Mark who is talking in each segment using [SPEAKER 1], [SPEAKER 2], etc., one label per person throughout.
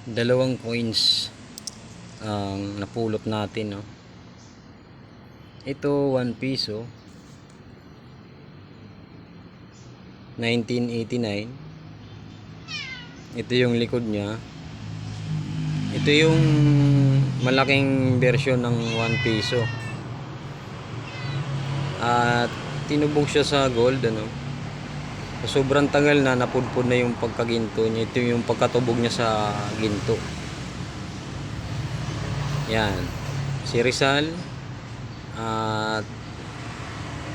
[SPEAKER 1] Dalawang coins ang napulot natin, no. Ito 1 piso 1989. Ito yung likod niya. Ito yung malaking version ng 1 piso. At tinubog siya sa gold, ano. Sobrang tagal na, napudpud na yung pagkaginto niya. Ito yung pagkatubog niya sa ginto. Yan. Si Rizal at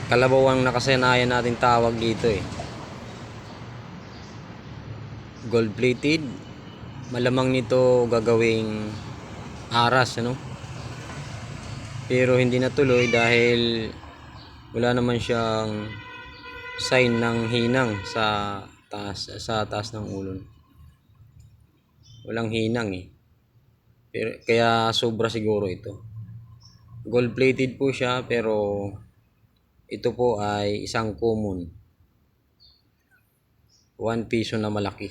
[SPEAKER 1] Kalabaw ang nakasanayan natin tawag dito eh. Gold plated. Malamang nito gagawing aras, ano. Pero hindi natuloy dahil wala naman siyang sign ng hinang sa taas ng ulo. Walang hinang eh. Pero kaya sobra siguro ito. Gold plated po siya, pero ito po ay isang common 1 piso na malaki.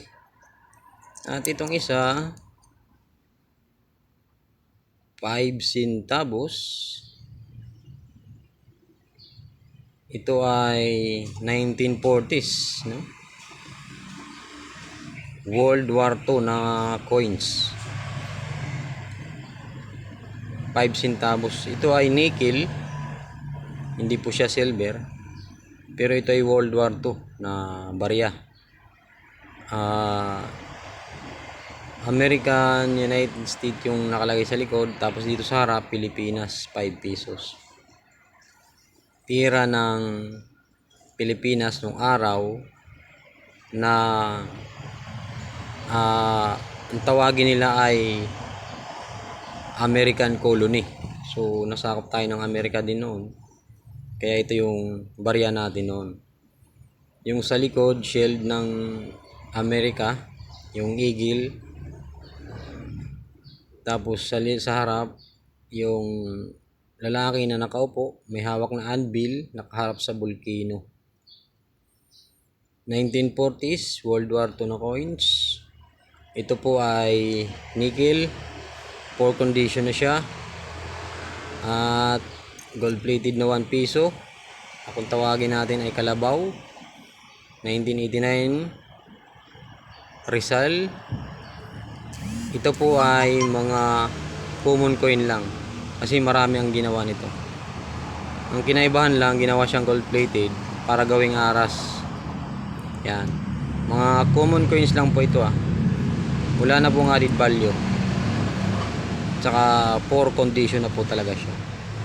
[SPEAKER 1] At itong isa 5 centavos. Ito ay 1940s, no? World War II na coins. 5 centavos. Ito ay nickel. Hindi po siya silver. Pero ito ay World War II na barya. American United States yung nakalagay sa likod. Tapos dito sa harap, Pilipinas, 5 pesos. Tira ng Pilipinas nung araw na ang tawagin nila ay American colony. So nasakop tayo ng Amerika din noon. Kaya ito yung barya natin noon. Yung sa likod, shield ng Amerika, yung eagle. Tapos sa harap, yung lalaki na nakaupo, may hawak na anvil, nakaharap sa volcano. 1940s, World War II na coins. Ito po ay nickel. Poor condition na siya. At gold plated na 1 piso. Kung tawagin natin ay Kalabaw. 1989. Rizal. Ito po ay mga common coin lang. Kasi marami ang ginawa nito. Ang kinaibahan lang, ginawa siyang gold plated para gawing aras. Yan. Mga common coins lang po ito ah. Wala na pong added value. Tsaka poor condition na po talaga siya.